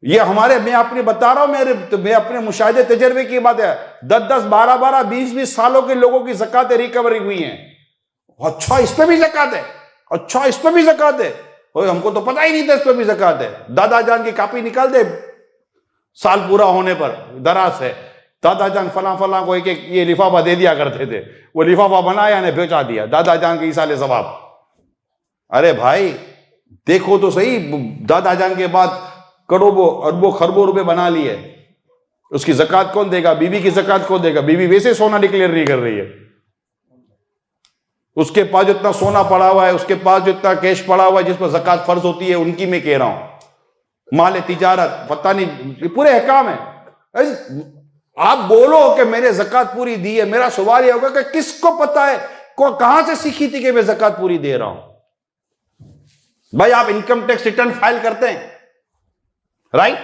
ये हमारे, मैं अपने बता रहा हूं, मैं अपने मुशाहिदे तजर्बे की बात है, 10-10, 12-12, 20-20 सालों के लोगों की ज़कातें रिकवरी हुई हैं। अच्छा इस पे भी ज़कात है, अच्छा इस पे भी ज़कात है, हमको तो पता ही नहीं था इस पे भी ज़कात है। दादा जान की कापी निकाल दे साल पूरा होने पर, दराज है, दादा जान फला फला को एक ये लिफाफा दे दिया करते थे, वो लिफाफा बनाया ने बेचा दिया, दादा जान के इसाले सवाब। अरे भाई देखो तो सही, दादा जान के बाद करोड़ों अरबों खरबों रुपए बना लिए, उसकी ज़कात कौन देगा? बीवी की ज़कात कौन देगा? बीवी वैसे सोना डिक्लेयर नहीं कर रही है, उसके पास जितना सोना पड़ा हुआ है, उसके पास जितना कैश पड़ा हुआ है जिस पर ज़कात फर्ज होती है, उनकी मैं कह रहा हूं। माल तिजारत पता नहीं, पूरे अहकाम है। आप बोलो कि मैंने ज़कात पूरी दी है, मेरा सवाल यह होगा कि किसको पता है, कहां से सीखी थी कि मैं ज़कात पूरी दे रहा हूं? भाई आप इनकम टैक्स रिटर्न फाइल करते हैं, राइट?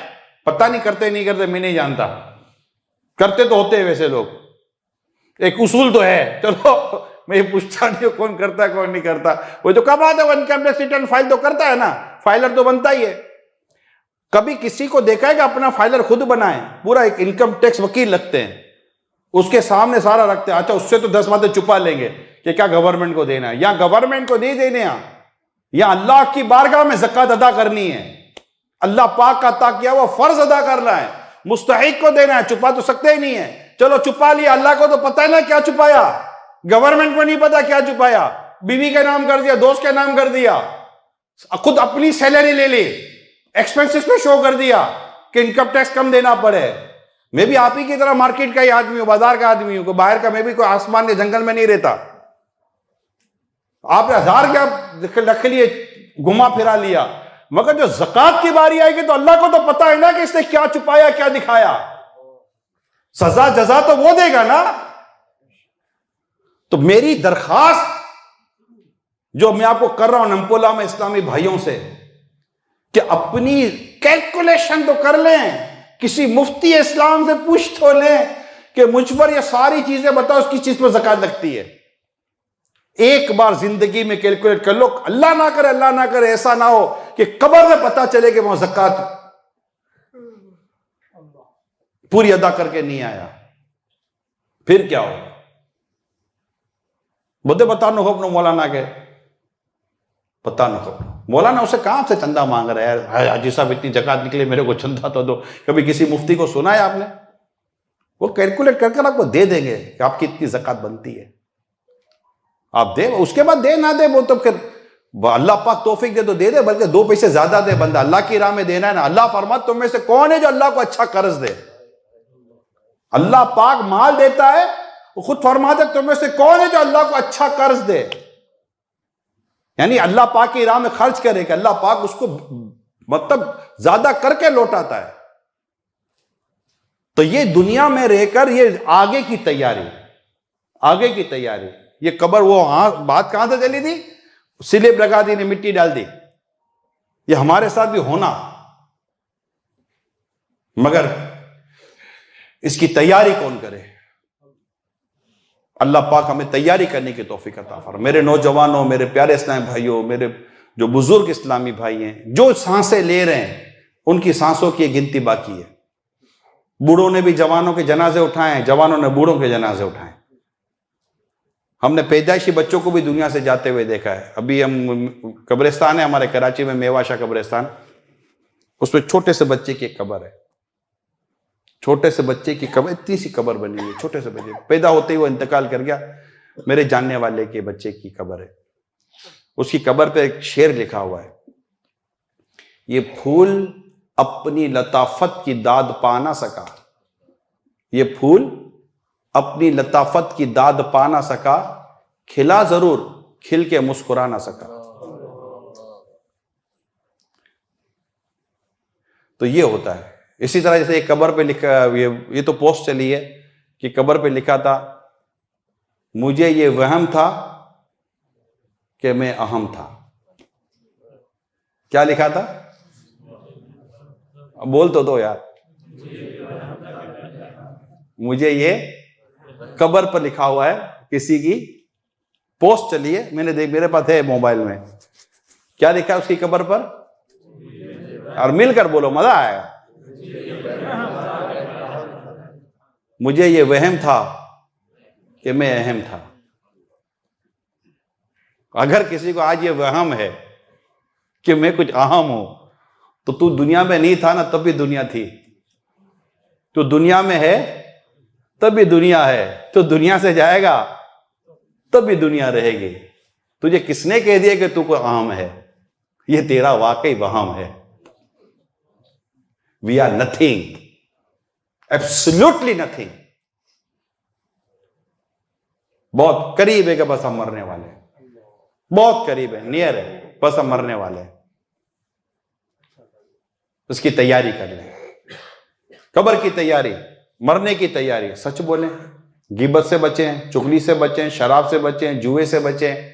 पता नहीं करते नहीं करते, मैं नहीं जानता, करते तो होते हैं वैसे लोग, एक उसूल तो है। चलो मैं ये पूछता नहीं कौन करता है कौन नहीं करता, वो जो कब आता है वो इनकम टैक्स रिटर्न फाइल तो करता है ना, फाइलर तो बनता ही है। कभी किसी को देखा है कि अपना फाइलर खुद बनाए? पूरा एक इनकम टैक्स वकील लगते हैं, उसके सामने सारा रखते हैं। अच्छा उससे तो 10 बातें छुपा लेंगे कि क्या गवर्नमेंट को देना है, या गवर्नमेंट को नहीं देने, या अल्लाह की बारगाह में ज़कात अदा करनी है, अल्लाह पाक का अता किया वो फर्ज अदा करना है, मुस्तहिक को देना है, छुपा तो सकते ही नहीं है। चलो छुपा लिया, अल्लाह को तो पता है ना क्या छुपाया, गवर्नमेंट को नहीं पता क्या छुपाया, बीवी का नाम कर दिया, दोस्त का नाम कर दिया, खुद अपनी सैलरी ले ली, एक्सपेंसेस पे शो कर दिया कि इनकम टैक्स कम देना पड़े। मैं भी आप ही की तरह मार्केट का ही आदमी हूं, बाजार का आदमी हूं, बाहर का, मैं भी कोई आसमान के जंगल में नहीं रहता। आपने 1000 क्या रख लिए, घुमा फिरा लिया, मगर जो ज़कात की बारी आएगी तो अल्लाह को तो पता है ना कि इसने क्या छुपाया क्या दिखाया, सजा जजा तो वो देगा ना। तो मेरी दरखास्त जो मैं आपको कर रहा हूं नमपोला में इस्लामी भाइयों से, कि अपनी कैलकुलेशन तो कर लें, किसी मुफ्ती इस्लाम से पूछ तो लें कि मुझ पर ये सारी चीजें बताओ, किस चीज पर ज़कात लगती है। एक बार जिंदगी में कैलकुलेट कर लो, अल्लाह ना करे ऐसा ना हो कि कब्र में पता चले कि वहां ज़कात पूरी अदा करके नहीं आया, फिर क्या हो। बोलते बतानो हो अपने मौलाना के, बतानो हो मौलाना उसे कहां से चंदा मांग रहा है, हाजी साहब इतनी ज़कात निकले मेरे को चंदा तो दो। कभी किसी मुफ्ती को सुना है आपने? वो कैलकुलेट कर आपको दे देंगे कि आपकी इतनी ज़कात बनती है, आप दे, उसके बाद दे ना दे वो तो फिर अल्लाह पाक तौफीक दे तो दे दे, बल्कि 2 पैसे ज्यादा दे, बंदा अल्लाह की राह में देना है ना। अल्लाह फरमा तुम में से कौन है जो अल्लाह को अच्छा कर्ज दे? अल्लाह पाक माल देता है, वो खुद फरमाते तुम में से कौन है जो अल्लाह को अच्छा कर्ज दे, यानी अल्लाह पाक की राह में खर्च करे कि अल्लाह पाक उसको मतलब ज्यादा करके लौटाता है। तो ये दुनिया में रहकर ये आगे की तैयारी, ये कब्र वो बात कहां से चली थी, स्लिप लगा दी ने मिट्टी डाल दी, ये हमारे साथ भी होना, मगर इसकी तैयारी कौन करे? अल्लाह पाक हमें तैयारी करने की तौफीक अता फरमाए। मेरे नौजवानों, मेरे प्यारे इस्लामी भाइयों, मेरे जो बुजुर्ग इस्लामी भाई हैं, जो सांसें ले रहे हैं उनकी सांसों की गिनती बाकी है। बूढ़ों ने भी जवानों के जनाजे उठाए हैं, जवानों ने बूढ़ों के जनाजे उठाए। हमने पैदाइशी बच्चों को भी दुनिया से जाते हुए देखा है। अभी हम कब्रिस्तान है हमारे कराची में, मेवाशा कब्रिस्तान, उसमें छोटे से बच्चे की एक कब्र है, छोटे से बच्चे की कब्र, इतनी सी कब्र बनी हुई है, छोटे से बच्चे पैदा होते ही वो इंतकाल कर गया, मेरे जानने वाले के बच्चे की कब्र है। उसकी कब्र पे एक शेर लिखा हुआ है, ये फूल अपनी लताफत की दाद पा ना सका, ये फूल अपनी लताफत की दाद पा ना सका, खिला जरूर खिल के मुस्कुरा ना सका। तो ये होता है। इसी तरह जैसे एक कब्र पे लिखा, ये तो पोस्ट चली है कि कब्र पे लिखा था, मुझे ये वहम था कि मैं अहम था। क्या लिखा था? बोल तो दो यार। मुझे ये कब्र पर लिखा हुआ है, किसी की पोस्ट चली है, मैंने देख, मेरे पास है मोबाइल में। क्या लिखा है उसकी कब्र पर? और मिलकर बोलो, मजा आएगा। मुझे ये वहम था कि मैं अहम था। अगर किसी को आज ये वहम है कि मैं कुछ अहम हूं, तो तू दुनिया में नहीं था ना, तब भी दुनिया थी। तू दुनिया में है तब भी दुनिया है, तो दुनिया से जाएगा तब भी दुनिया रहेगी। तुझे किसने कह दिया कि तू कोई अहम है? ये तेरा वाकई वहम है। We are nothing, absolutely nothing. बहुत करीब है कि बस हम मरने वाले हैं, बहुत करीब है, नियर है, बस हम मरने वाले हैं। उसकी तैयारी कर लें, कब्र की तैयारी, मरने की तैयारी। सच बोलें, गिबत से बचें, चुगली से बचें, शराब से बचें, जुए से बचें,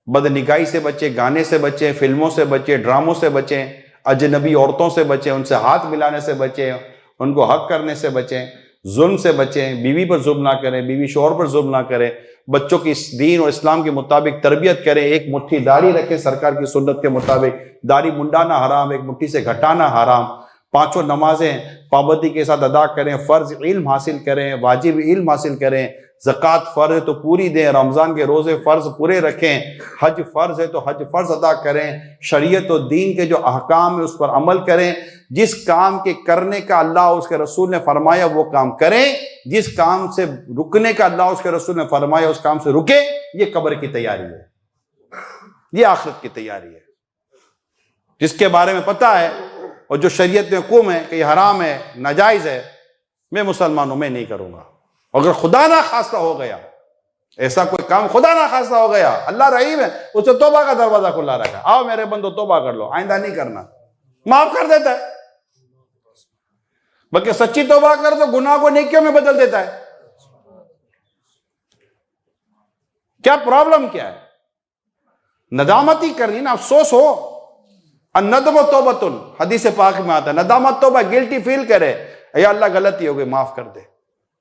बदनिगाही से बचें, गाने से बचें, फिल्मों से बचें, ड्रामों से बचें, अजनबी औरतों से बचें, उनसे हाथ मिलाने से बचें, उनको हक करने से बचें, जुल्म से बचें, बीवी पर जुल्म ना करें, बीवी शौहर पर जुल्म ना करें, बच्चों की दीन और इस्लाम के मुताबिक तरबियत करें, एक मुट्ठी दाढ़ी रखें सरकार की सुन्नत के मुताबिक, दाढ़ी मुंडाना हराम, एक मुट्ठी से घटाना हराम, 5 नमाजें पाबंदी के साथ अदा करें, फर्ज इल्म हासिल करें, वाजिब इल्म हासिल करें, ज़कात फर्ज है तो पूरी दें, रमजान के रोजे फर्ज पूरे रखें, हज फर्ज है तो हज फर्ज अदा करें, शरीयत और दीन के जो अहकाम है उस पर अमल करें, जिस काम के करने का अल्लाह उसके रसूल ने फरमाया वो काम करें, जिस काम से रुकने का अल्लाह उसके रसूल ने फरमाया उस काम से रुके। ये कब्र की तैयारी है, ये आखिरत की तैयारी है। जिसके बारे में पता है और जो शरीयत में हुक्म है कि ये हराम है, नाजायज है, मैं मुसलमानों में नहीं करूंगा। अगर खुदा ना खास्ता हो गया ऐसा कोई काम, खुदा ना खास्ता हो गया, अल्लाह रहीम है, उसे तौबा का दरवाजा खुला रखा, आओ मेरे बंदो तौबा कर लो, आइंदा नहीं करना, माफ कर देता है। बल्कि सच्ची तौबा कर तो गुनाह को नेकियों में बदल देता है। क्या प्रॉब्लम क्या है? नदामत ही करनी ना, अफसोस हो। नदम तौबतुन, हदीस पाक में आता है, नदामत तौबा, गिल्टी फील करे, या अल्लाह गलती हो गई माफ कर दे,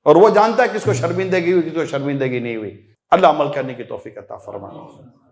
और वो जानता है किसको शर्मिंदगी हुई, किसको शर्मिंदगी नहीं हुई। अल्लाह अमल करने की तौफीक अता फरमाए।